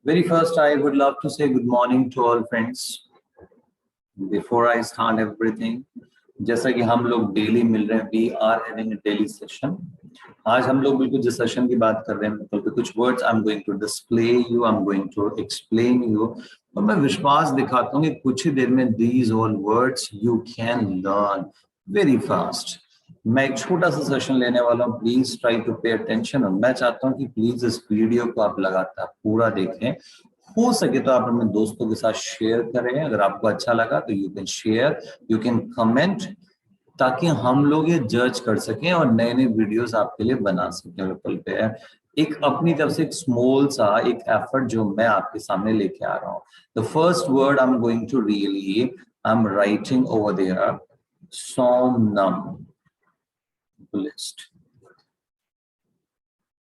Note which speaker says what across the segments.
Speaker 1: Very first, I would love to say good morning to all friends. Before I start everything, जैसा कि हम लोग daily मिल रहे हैं, we are having a daily session. आज हम लोग बिल्कुल जिस सेशन की बात कर रहे हैं, मतलब कुछ words I'm going to display you, I'm going to explain you. और मैं विश्वास दिखाता हूँ कि कुछ ही देर में these all words you can learn very fast. मैं एक छोटा सा सेशन लेने वाला हूँ, please try to pay attention. और मैं चाहता हूँ कि प्लीज इस वीडियो को आप लगातार पूरा देखें, हो सके तो आप अपने दोस्तों के साथ शेयर करें। अगर आपको अच्छा लगा तो you can share, you can comment, ताकि हम लोग ये जज कर सकें और नए नए वीडियोस आपके लिए बना सकें। लोकल पे है एक अपनी तरफ से एक स्मॉल सा एक एफर्ट जो मैं आपके सामने लेके आ रहा हूँ। The first word I am going to really I am writing over there somnambulist.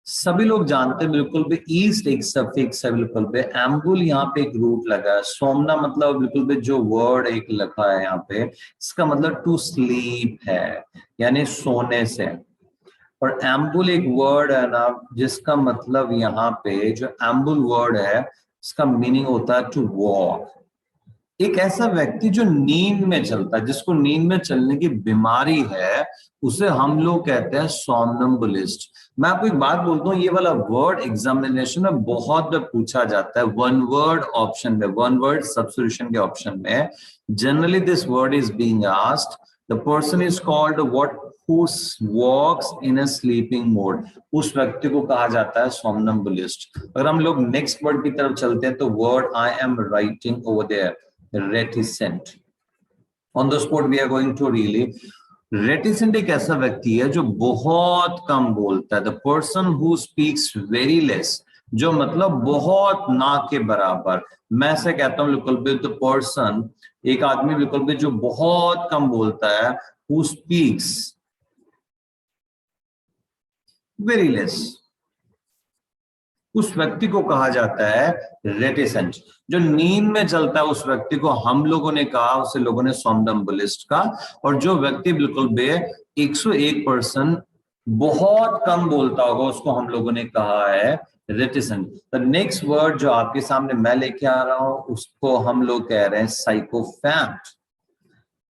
Speaker 1: सभी लोग जानते हैं बिल्कुल भी ईस्ट एक सफिक्स है, बिल्कुल भी एम्बुल यहाँ पे एक रूट लगा है। सोमना मतलब बिल्कुल भी जो वर्ड एक लिखा है यहाँ पे, इसका मतलब टू स्लीप है, यानी सोने से। और एम्बुल एक वर्ड है ना जिसका मतलब यहाँ पे जो एम्बुल वर्ड है इसका मीनिंग होता है टू वॉक। एक ऐसा व्यक्ति जो नींद में चलता है, जिसको नींद में चलने की बीमारी है, उसे हम लोग कहते हैं सोमनम्बुलिस्ट। मैं आपको एक बात बोलता हूँ, ये वाला वर्ड एग्जामिनेशन में बहुत बार पूछा जाता है, वन वर्ड ऑप्शन में, वन वर्ड सब्स्टिट्यूशन के ऑप्शन में। Generally this word is being asked, the person is called what who walks in a sleeping mode. उस व्यक्ति को कहा जाता है सोमनम्बुलिस्ट। अगर हम लोग नेक्स्ट वर्ड की तरफ चलते हैं तो word I am writing over there reticent. On the spot we are going to really reticent एक ऐसा व्यक्ति है जो बहुत कम बोलता है। The person who speaks very less, जो मतलब बहुत ना के बराबर। मैं से कहता हूँ बिल्कुल भी the person, एक आदमी बिल्कुल भी जो बहुत कम बोलता है, who speaks very less, उस व्यक्ति को कहा जाता है रेटिसेंट। जो नींद में चलता है उस व्यक्ति को हम लोगों ने कहा, उसे लोगों ने सोमनम्बुलिस्ट का। और जो व्यक्ति बिल्कुल बे 101% बहुत कम बोलता होगा उसको हम लोगों ने कहा है रेटिसेंट। द नेक्स्ट वर्ड जो आपके सामने मैं लेके आ रहा हूं उसको हम लोग कह रहे हैं साइकोफैंट।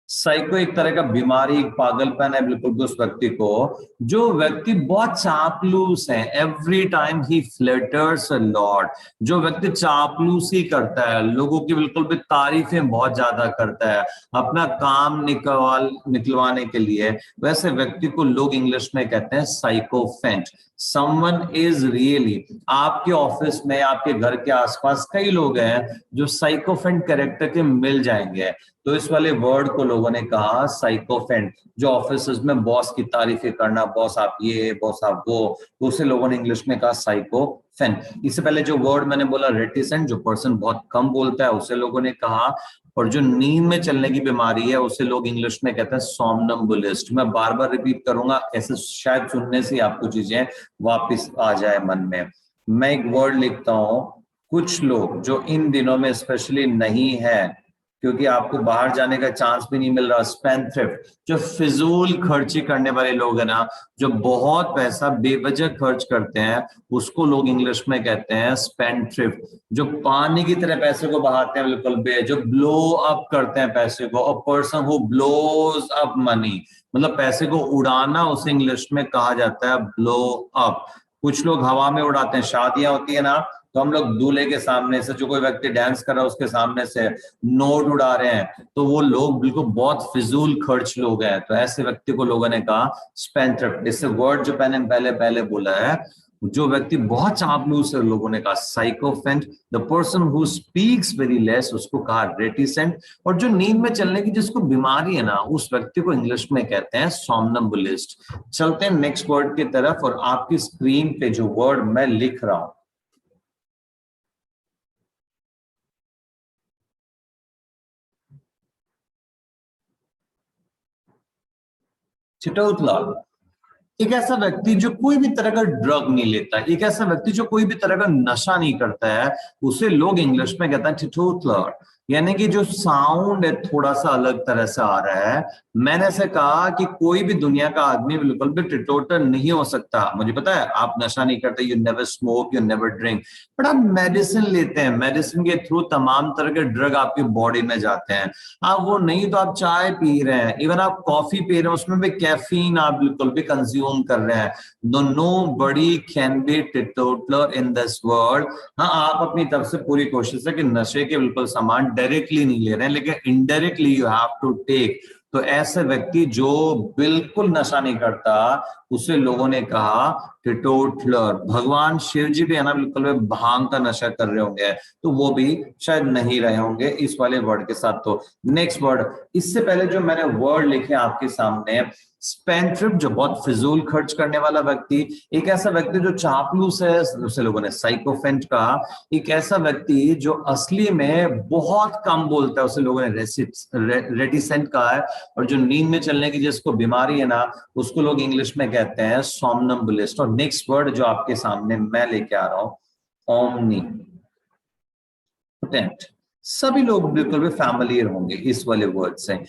Speaker 1: साइको एक तरह का बीमारी, एक पागलपन है बिल्कुल उस व्यक्ति को। जो व्यक्ति बहुत चापलूस है, every time he flutters a lot. जो व्यक्ति चापलूसी करता है, लोगों की बिल्कुल भी तारीफें बहुत ज्यादा करता है अपना काम निकलवाने के लिए, वैसे व्यक्ति को लोग इंग्लिश में कहते हैं साइकोफेंट। समवन इज रियली, आपके ऑफिस में, आपके घर के आसपास कई लोग हैं जो साइकोफेंट कैरेक्टर के मिल जाएंगे, तो इस वाले वर्ड को लोगों ने कहा साइकोफेंट। जो ऑफिस में बॉस की तारीफें करना, बॉस आप ये, बॉस आप वो, तो उसे लोगों ने इंग्लिश में कहा साइकोफेंट। इससे पहले जो वर्ड मैंने बोला रेटिसेंट, जो पर्सन बहुत कम बोलता है उसे लोगों ने कहा। और जो नींद में चलने की बीमारी है उसे लोग इंग्लिश में कहते हैं सोमनम्बुलिस्ट। मैं बार बार रिपीट करूंगा, ऐसे शायद सुनने से आपको चीजें वापस आ जाए मन में। मैं एक वर्ड लिखता हूं, कुछ लोग जो इन दिनों में स्पेशली नहीं है क्योंकि आपको बाहर जाने का चांस भी नहीं मिल रहा, स्पेंडथ्रिफ्ट, जो फिजूल खर्ची करने वाले लोग हैं ना, जो बहुत पैसा बेवजह खर्च करते हैं, उसको लोग इंग्लिश में कहते हैं स्पेंडथ्रिफ्ट। जो पानी की तरह पैसे को बहाते हैं बिल्कुल बे, जो ब्लो अप करते हैं पैसे को, a person who blows up money, मतलब पैसे को उड़ाना, उसे इंग्लिश में कहा जाता है ब्लो अप। कुछ लोग हवा में उड़ाते हैं, शादियां होती है ना, तो हम लोग दूल्हे के सामने से, जो कोई व्यक्ति डांस कर रहा है उसके सामने से नोट उड़ा रहे हैं, तो वो लोग बिल्कुल बहुत फिजूल खर्च लोग हैं, तो ऐसे व्यक्ति को लोगों ने कहा स्पेंडथ्रिफ्ट। इससे वर्ड जो मैंने पहले बोला है, जो व्यक्ति बहुत चापलूस है, लोगों ने कहा sycophant. The person who speaks very less, उसको कहा रेटिसेंट। और जो नींद में चलने की जिसको बीमारी है ना, उस व्यक्ति को इंग्लिश में कहते हैं सोमनम्बुलिस्ट। चलते हैं नेक्स्ट वर्ड की तरफ, और आपकी स्क्रीन पे जो वर्ड मैं लिख रहा हूं, चिटौतला। एक ऐसा व्यक्ति जो कोई भी तरह का ड्रग नहीं लेता, एक ऐसा व्यक्ति जो कोई भी तरह का नशा नहीं करता है, उसे लोग इंग्लिश में कहते हैं टिटोटलर। यानी कि जो साउंड है थोड़ा सा अलग तरह से आ रहा है। मैंने ऐसे कहा कि कोई भी दुनिया का आदमी बिल्कुल भी टिटोटर नहीं हो सकता। मुझे पता है आप नशा नहीं करते, you never smoke, you never drink, but आप मेडिसिन लेते हैं, मेडिसिन के थ्रू तमाम तरह के ड्रग आपकी बॉडी में जाते हैं। आप वो नहीं तो आप चाय पी रहे हैं, इवन आप कॉफी पी रहे हैं, उसमें भी कैफीन आप बिल्कुल भी कंज्यूम कर रहे हैं। Nobody can be teetotaller in this world. हाँ, आप अपनी तरफ से पूरी कोशिश है कि नशे के बिल्कुल सामान डायरेक्टली नहीं ले रहे हैं, लेकिन indirectly you have to take. तो ऐसे व्यक्ति जो बिल्कुल नशा नहीं करता, उसे लोगों ने कहा टिटोटलर। भगवान शिव जी भी है ना, बिल्कुल भांग का नशा कर रहे होंगे, तो वो भी शायद नहीं रहे होंगे इस वाले वर्ड के साथ। तो नेक्स्ट वर्ड, इससे पहले जो मैंने वर्ड लिखे आपके सामने, स्पेंड्थ्रिफ्ट, जो बहुत फिजूल खर्च करने वाला व्यक्ति। एक ऐसा व्यक्ति जो चापलूस है, उसे लोगों ने साइकोफेंट कहा। एक ऐसा व्यक्ति जो असली में बहुत कम बोलता है, उसे लोगों ने रेटिसेंट कहा है। और जो नींद में चलने की जिसको बीमारी है ना, उसको लोग इंग्लिश में कहते हैं सोमनम्बुलिस्ट। और नेक्स्ट वर्ड जो आपके सामने मैं लेके आ रहा हूं, ओमनी पोटेंट। सभी लोग बिल्कुल भी फैमिलियर होंगे इस वाले वर्ड से।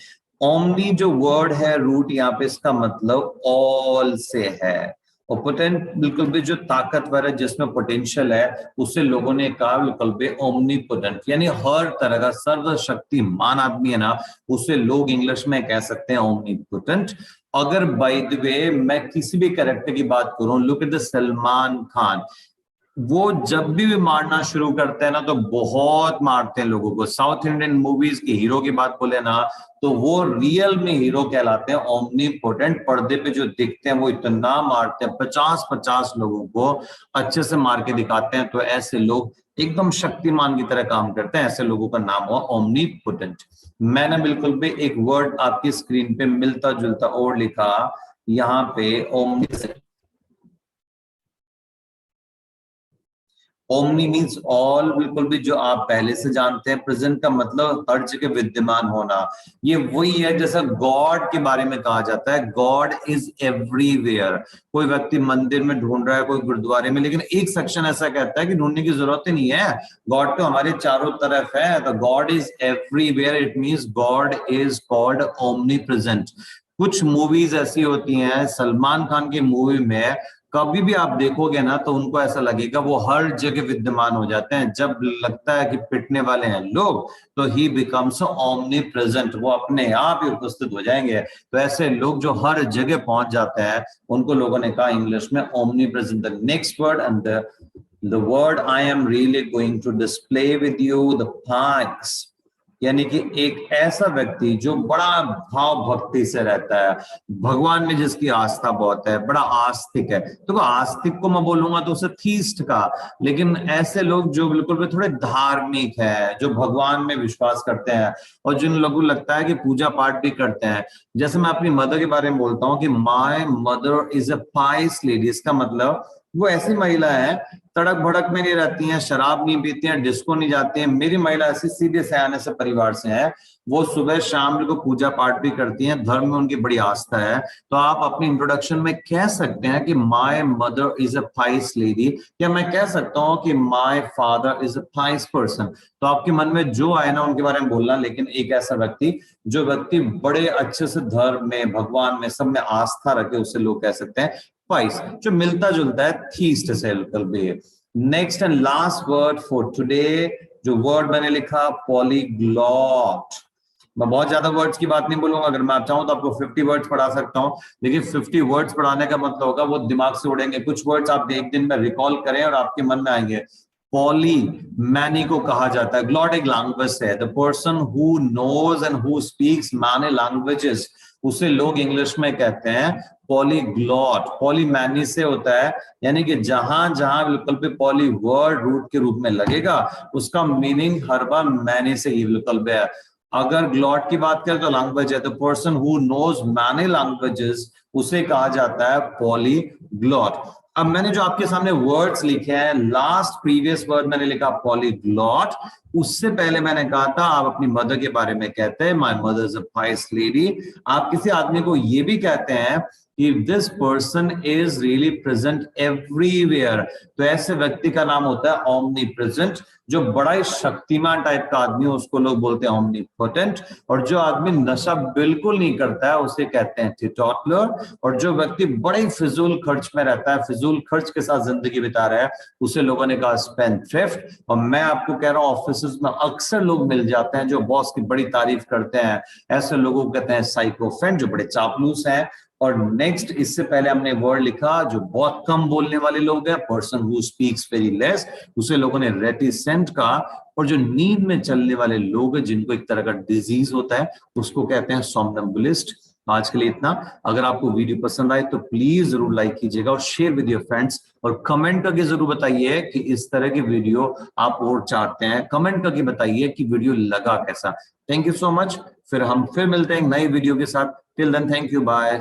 Speaker 1: ओमनी जो वर्ड है, रूट यहाँ पे इसका मतलब ऑल से है। और पोटेंट बिल्कुल भी जो ताकतवर है, जिसमें पोटेंशियल है, उसे लोगों ने कहा बिल्कुल भी ओमनी पोटेंट, यानी हर तरह का सर्वशक्तिमान आदमी है ना, उसे लोग इंग्लिश में कह सकते हैं ओमनी पोटेंट। अगर बाय द वे मैं किसी भी कैरेक्टर की बात करूं, look at the Salman Khan, वो जब भी मारना शुरू करते हैं ना, तो बहुत मारते हैं लोगों को। साउथ इंडियन मूवीज के हीरो की बात बोले ना, तो वो रियल में हीरो कहलाते हैं, ओमनीपोटेंट। पर्दे पे जो दिखते हैं वो इतना मारते हैं, 50-50 लोगों को अच्छे से मार के दिखाते हैं। तो ऐसे लोग एकदम शक्तिमान की तरह काम करते हैं, ऐसे लोगों का नाम हुआ ओमनीपोटेंट। मैंने बिल्कुल भी एक वर्ड आपकी स्क्रीन पे मिलता जुलता और लिखा यहाँ पे, ओमनी। ओमनी मीन्स ऑल, बिल्कुल भी जो आप पहले से जानते हैं। प्रेजेंट का मतलब हर जगह विद्यमान होना। ये वही है जैसा गॉड के बारे में कहा जाता है, गॉड इज एवरीवेयर। कोई व्यक्ति मंदिर में ढूंढ रहा है, कोई गुरुद्वारे में, लेकिन एक सेक्शन ऐसा कहता है कि ढूंढने की जरूरत ही नहीं है, गॉड तो हमारे चारों तरफ है। तो God is everywhere, it means God is called omni present. कुछ मूवीज ऐसी होती हैं, सलमान खान की मूवी में कभी भी आप देखोगे ना, तो उनको ऐसा लगेगा वो हर जगह विद्यमान हो जाते हैं। जब लगता है कि पिटने वाले हैं लोग, तो ही बिकम्स ओमनी प्रेजेंट, वो अपने आप ही उपस्थित हो जाएंगे। तो ऐसे लोग जो हर जगह पहुंच जाते हैं, उनको लोगों ने कहा इंग्लिश में omnipresent. The next word and the word I am really going to display with you, the thanks. यानी कि एक ऐसा व्यक्ति जो बड़ा भाव भक्ति से रहता है, भगवान में जिसकी आस्था बहुत है, बड़ा आस्तिक है। तो आस्तिक को मैं बोलूंगा तो उसे थीस्ट का, लेकिन ऐसे लोग जो बिल्कुल भी थोड़े धार्मिक है, जो भगवान में विश्वास करते हैं, और जिन लोगों को लगता है कि पूजा पाठ भी करते हैं। जैसे मैं अपनी मदर के बारे में बोलता हूँ कि my mother is a price lady, इसका मतलब वो ऐसी महिला है, तड़क भड़क में नहीं रहती हैं, शराब नहीं पीती हैं, डिस्को नहीं जाती हैं। मेरी महिला ऐसी सीधे सयाने से परिवार से है, वो सुबह शाम को पूजा पाठ भी करती हैं, धर्म में उनकी बड़ी आस्था है। तो आप अपनी इंट्रोडक्शन में कह सकते हैं कि my mother is a price lady, या मैं कह सकता हूं कि my father is a price person. तो आपके मन में जो आए ना उनके बारे में बोलना, लेकिन एक ऐसा व्यक्ति जो व्यक्ति बड़े अच्छे से धर्म में, भगवान में, सब में आस्था रखे, उसे लोग कह सकते हैं पाइस, जो मिलता जुलता है थीस्ट से बिल्कुल भी। Next and last word for today, जो वर्ड मैंने लिखा पॉलीग्लॉट। मैं बहुत ज्यादा वर्ड्स की बात नहीं बोलूंगा, अगर मैं चाहूं तो आपको 50 वर्ड्स पढ़ा सकता हूं, लेकिन 50 वर्ड्स पढ़ाने का मतलब होगा वो दिमाग से उड़ेंगे। कुछ वर्ड्स आप एक दिन में रिकॉल करें और आपके मन में आएंगे। पॉली मैनी को कहा जाता है, ग्लॉट एक लैंग्वेज है, the person who knows and who speaks many languages, उसे लोग इंग्लिश में कहते हैं पॉलीग्लॉट। पॉलीमैनी से होता है, यानी कि जहां जहां बिल्कुल भी पॉली वर्ड रूट के रूप में लगेगा, उसका मीनिंग हर बार मैनी से ही बिल्कुल भी है। अगर ग्लॉट की बात करें तो लैंग्वेज है, the person who knows many languages, उसे कहा जाता है पॉलीग्लॉट। अब मैंने जो आपके सामने वर्ड्स लिखे हैं, लास्ट प्रीवियस वर्ड मैंने लिखा पॉलीग्लॉट, उससे पहले मैंने कहा था आप अपनी मदर के बारे में कहते हैं my mother is a price lady. आप किसी आदमी को ये भी कहते हैं कि this person is really present everywhere, तो ऐसे व्यक्ति का नाम होता है ओमनी प्रेजेंट। जो बड़ा ही शक्तिमान टाइप का आदमी है उसको लोग बोलते हैं ओमनीपोटेंट, और जो आदमी नशा बिल्कुल नहीं करता है उसे कहते हैं टीटोटलर, और जो व्यक्ति बड़े ही फिजूल खर्च में रहता है, फिजूल खर्च के साथ जिंदगी बिता रहा है, उसे लोगों ने कहा स्पेंडथ्रिफ्ट। और मैं आपको कह रहा हूँ ऑफिस में अक्सर लोग मिल जाते हैं जो बॉस की बड़ी तारीफ करते हैं, ऐसे लोगों को कहते हैं साइकोफेंट, जो बड़े चापलूस हैं। और नेक्स्ट, इससे पहले हमने वर्ड लिखा जो बहुत कम बोलने वाले लोग हैं, person who speaks very less, उसे लोगों ने रेटिसेंट कहा। और जो नींद में चलने वाले लोग हैं जिनको एक तरह का डिजीज होता है उसको कहते हैं सोमनम्बुलिस्ट। आज के लिए इतना। अगर आपको वीडियो पसंद आए तो प्लीज जरूर लाइक कीजिएगा और शेयर विद योर फ्रेंड्स, और कमेंट करके जरूर बताइए कि इस तरह की वीडियो आप और चाहते हैं। कमेंट करके बताइए कि वीडियो लगा कैसा। Thank you so much. फिर मिलते हैं नई वीडियो के साथ। Till then thank you, bye.